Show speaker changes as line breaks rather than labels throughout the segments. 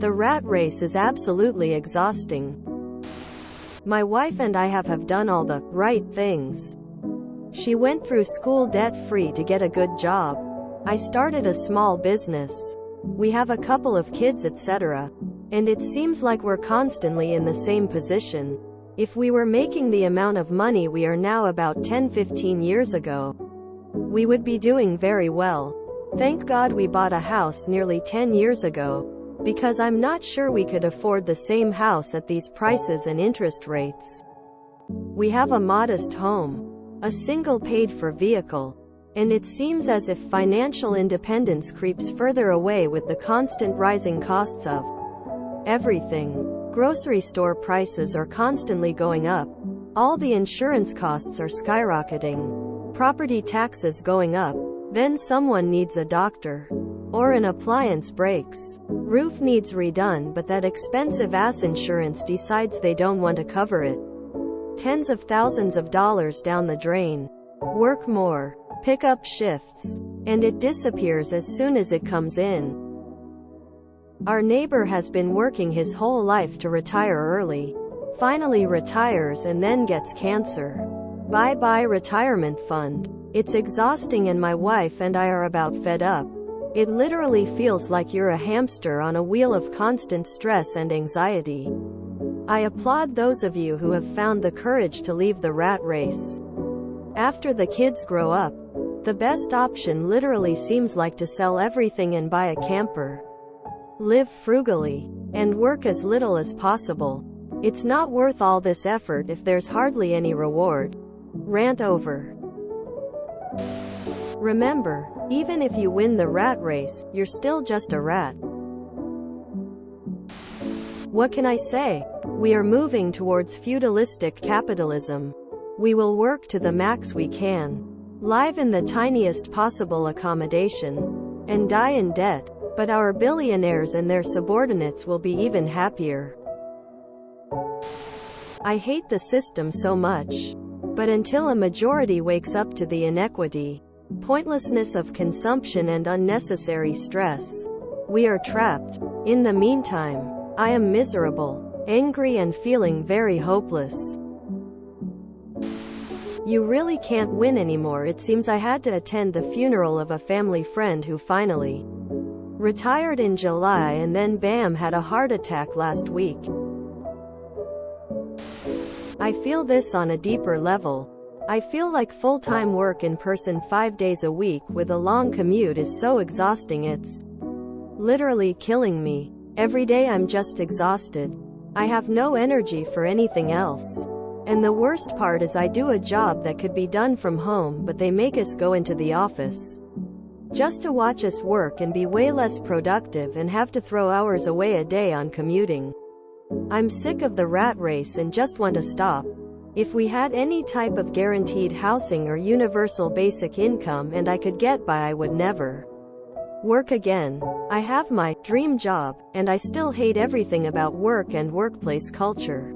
The rat race is absolutely exhausting. My wife and I have done all the right things. She went through school debt-free to get a good job. I started a small business. We have a couple of kids, etc. And it seems like we're constantly in the same position. If we were making the amount of money we are now about 10-15 years ago, we would be doing very well. Thank God we bought a house nearly 10 years ago, because I'm not sure we could afford the same house at these prices and interest rates. We have a modest home, a single paid-for vehicle, and it seems as if financial independence creeps further away with the constant rising costs of everything. Grocery store prices are constantly going up. All the insurance costs are skyrocketing. Property taxes going up. Then someone needs a doctor. Or an appliance breaks. Roof needs redone, but that expensive-ass insurance decides they don't want to cover it. Tens of thousands of dollars down the drain. Work more. Pick up shifts. And it disappears as soon as it comes in. Our neighbor has been working his whole life to retire early. Finally retires and then gets cancer. Bye-bye retirement fund. It's exhausting and my wife and I are about fed up. It literally feels like you're a hamster on a wheel of constant stress and anxiety. I applaud those of you who have found the courage to leave the rat race. After the kids grow up, the best option literally seems like to sell everything and buy a camper. Live frugally, and work as little as possible. It's not worth all this effort if there's hardly any reward. Rant over. Remember, even if you win the rat race, you're still just a rat. What can I say? We are moving towards feudalistic capitalism. We will work to the max we can, live in the tiniest possible accommodation, and die in debt. But our billionaires and their subordinates will be even happier. I hate the system so much. But until a majority wakes up to the inequity, pointlessness of consumption and unnecessary stress, we are trapped. In the meantime, I am miserable, angry and feeling very hopeless. You really can't win anymore. It seems I had to attend the funeral of a family friend who finally retired in July and then bam, had a heart attack last week. I feel this on a deeper level. I feel like full-time work in person 5 days a week with a long commute is so exhausting, it's literally killing me. Every day I'm just exhausted. I have no energy for anything else. And the worst part is I do a job that could be done from home, but they make us go into the office just to watch us work and be way less productive and have to throw hours away a day on commuting. I'm sick of the rat race and just want to stop. If we had any type of guaranteed housing or universal basic income and I could get by, I would never work again. I have my dream job, and I still hate everything about work and workplace culture.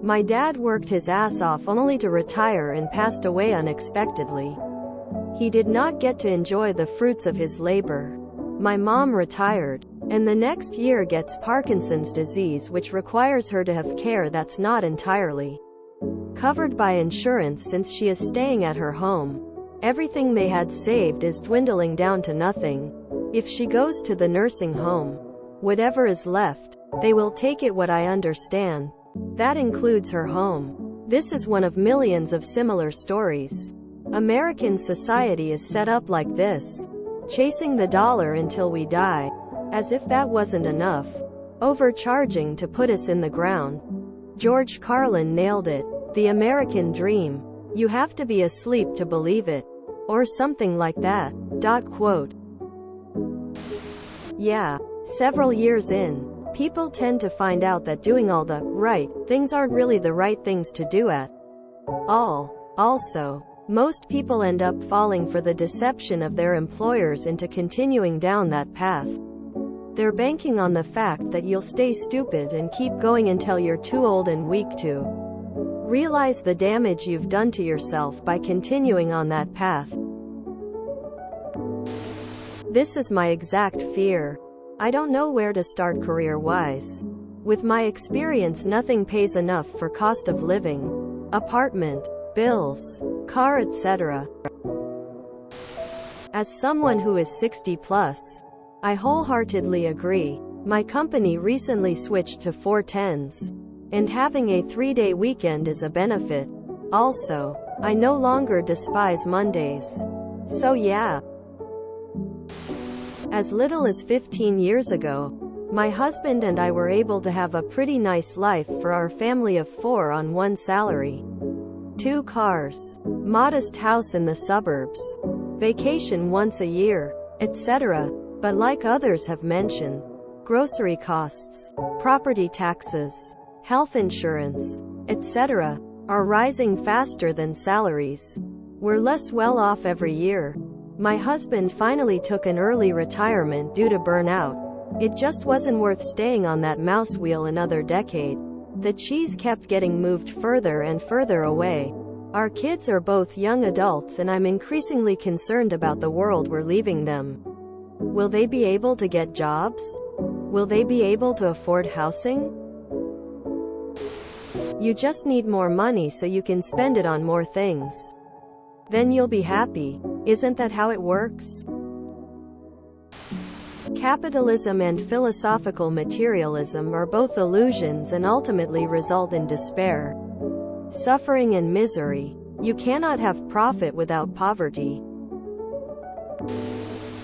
My dad worked his ass off only to retire and passed away unexpectedly. He did not get to enjoy the fruits of his labor. My mom retired, and the next year gets Parkinson's disease, which requires her to have care that's not entirely covered by insurance since she is staying at her home. Everything they had saved is dwindling down to nothing. If she goes to the nursing home, whatever is left, they will take it. What I understand, that includes her home. This is one of millions of similar stories. American society is set up like this, chasing the dollar until we die. As if that wasn't enough, overcharging to put us in the ground. George Carlin nailed it. The American dream. You have to be asleep to believe it. Or something like that. Quote. Yeah. Several years in, people tend to find out that doing all the right things aren't really the right things to do at all. Also, most people end up falling for the deception of their employers into continuing down that path. They're banking on the fact that you'll stay stupid and keep going until you're too old and weak to realize the damage you've done to yourself by continuing on that path. This is my exact fear. I don't know where to start career-wise. With my experience, nothing pays enough for cost of living, apartment, bills, car, etc. As someone who is 60 plus, I wholeheartedly agree. My company recently switched to 410s, and having a 3-day weekend is a benefit. Also, I no longer despise Mondays. So yeah. As little as 15 years ago, my husband and I were able to have a pretty nice life for our family of 4 on one salary. 2 cars, modest house in the suburbs, vacation once a year, etc. But like others have mentioned, grocery costs, property taxes, health insurance, etc. are rising faster than salaries. We're less well off every year. My husband finally took an early retirement due to burnout. It just wasn't worth staying on that mouse wheel another decade. The cheese kept getting moved further and further away. Our kids are both young adults and I'm increasingly concerned about the world we're leaving them. Will they be able to get jobs? Will they be able to afford housing? You just need more money so you can spend it on more things. Then you'll be happy. Isn't that how it works? Capitalism and philosophical materialism are both illusions and ultimately result in despair, suffering and misery. You cannot have profit without poverty.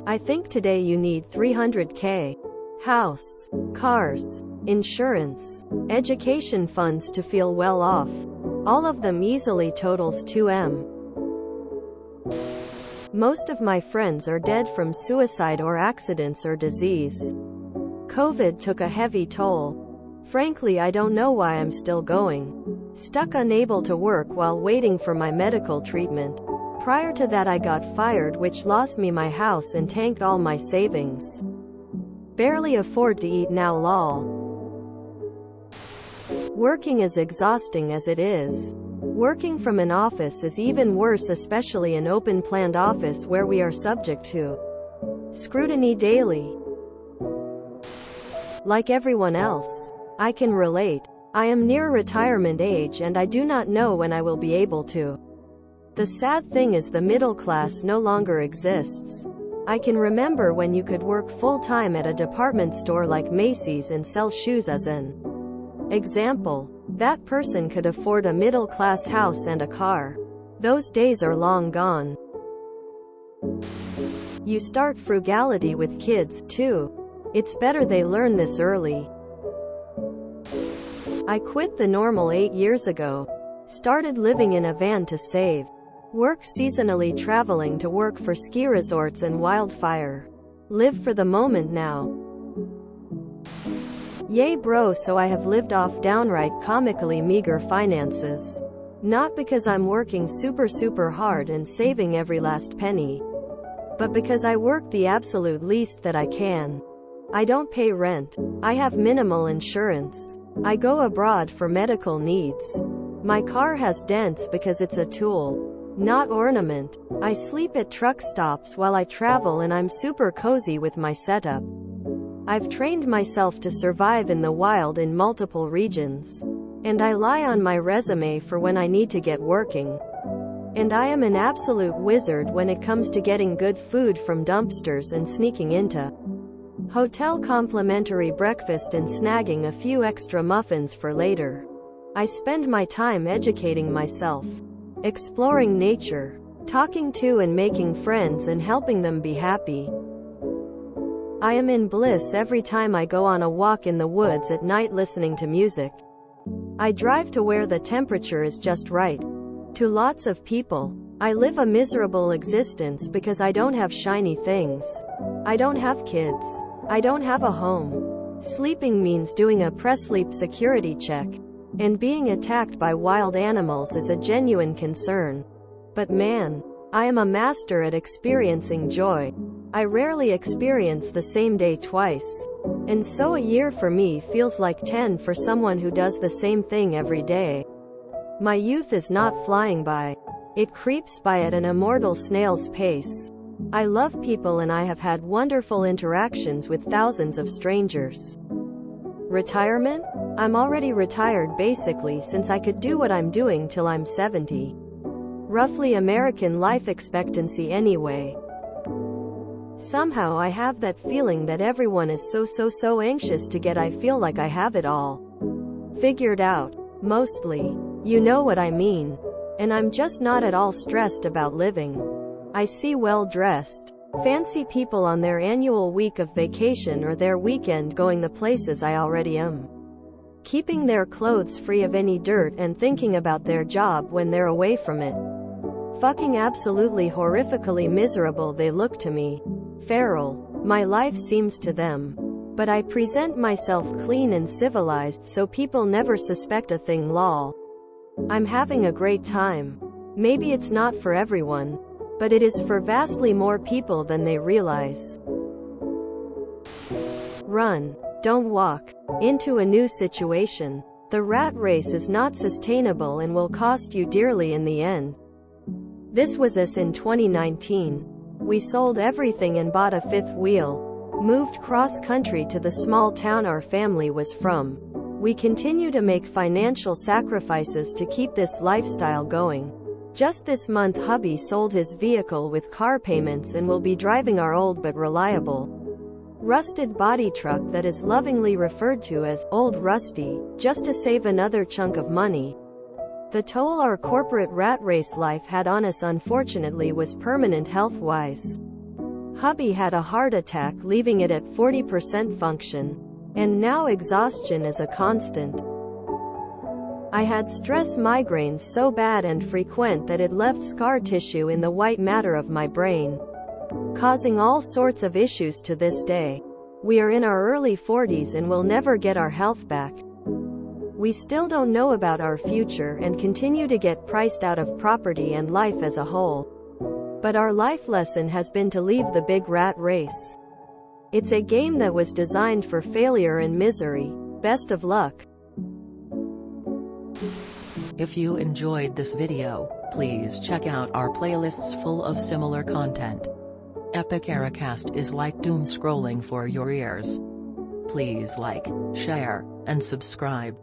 I think today you need 300k. House, cars, insurance, education funds to feel well off. All of them easily totals 2M. Most of my friends are dead from suicide or accidents or disease. COVID took a heavy toll. Frankly, I don't know why I'm still going. Stuck unable to work while waiting for my medical treatment. Prior to that I got fired, which lost me my house and tanked all my savings. Barely afford to eat now lol. Working is exhausting as it is. Working from an office is even worse, especially an open-planned office where we are subject to scrutiny daily. Like everyone else, I can relate. I am near retirement age and I do not know when I will be able to. The sad thing is the middle class no longer exists. I can remember when you could work full-time at a department store like Macy's and sell shoes as an example. That person could afford a middle-class house and a car. Those days are long gone. You start frugality with kids, too. It's better they learn this early. I quit the normal 8 years ago. Started living in a van to save. Work seasonally, traveling to work for ski resorts and wildfire. Live for the moment now. Yay bro, so I have lived off downright comically meager finances. Not because I'm working super hard and saving every last penny, but because I work the absolute least that I can. I don't pay rent. I have minimal insurance. I go abroad for medical needs. My car has dents because it's a tool, not ornament. I sleep at truck stops while I travel and I'm super cozy with my setup. I've trained myself to survive in the wild in multiple regions. And I lie on my resume for when I need to get working. And I am an absolute wizard when it comes to getting good food from dumpsters and sneaking into hotel complimentary breakfast and snagging a few extra muffins for later. I spend my time educating myself, exploring nature, talking to and making friends and helping them be happy. I am in bliss every time I go on a walk in the woods at night listening to music. I drive to where the temperature is just right. To lots of people, I live a miserable existence because I don't have shiny things. I don't have kids. I don't have a home. Sleeping means doing a pre-sleep security check. And being attacked by wild animals is a genuine concern. But man, I am a master at experiencing joy. I rarely experience the same day twice. And so a year for me feels like 10 for someone who does the same thing every day. My youth is not flying by. It creeps by at an immortal snail's pace. I love people and I have had wonderful interactions with thousands of strangers. Retirement? I'm already retired basically, since I could do what I'm doing till I'm 70. Roughly American life expectancy anyway. Somehow I have that feeling that everyone is so anxious to get. I feel like I have it all figured out. Mostly. You know what I mean. And I'm just not at all stressed about living. I see well-dressed, fancy people on their annual week of vacation or their weekend going the places I already am. Keeping their clothes free of any dirt and thinking about their job when they're away from it. Fucking absolutely horrifically miserable they look to me. Feral. My life seems to them. But I present myself clean and civilized so people never suspect a thing, lol. I'm having a great time. Maybe it's not for everyone, but it is for vastly more people than they realize. Run. Don't walk into a new situation. The rat race is not sustainable and will cost you dearly in the end. This was us in 2019. We sold everything and bought a fifth wheel. Moved cross-country to the small town our family was from. We continue to make financial sacrifices to keep this lifestyle going. Just this month hubby sold his vehicle with car payments and will be driving our old but reliable, rusted body truck that is lovingly referred to as Old Rusty, just to save another chunk of money. The toll our corporate rat race life had on us unfortunately was permanent health-wise. Hubby had a heart attack, leaving it at 40% function, and now exhaustion is a constant. I had stress migraines so bad and frequent that it left scar tissue in the white matter of my brain, causing all sorts of issues to this day. We are in our early 40s and will never get our health back. We still don't know about our future and continue to get priced out of property and life as a whole. But our life lesson has been to leave the big rat race. It's a game that was designed for failure and misery. Best of luck.
If you enjoyed this video, please check out our playlists full of similar content. Epic Ericast is like doom scrolling for your ears. Please like, share, and subscribe.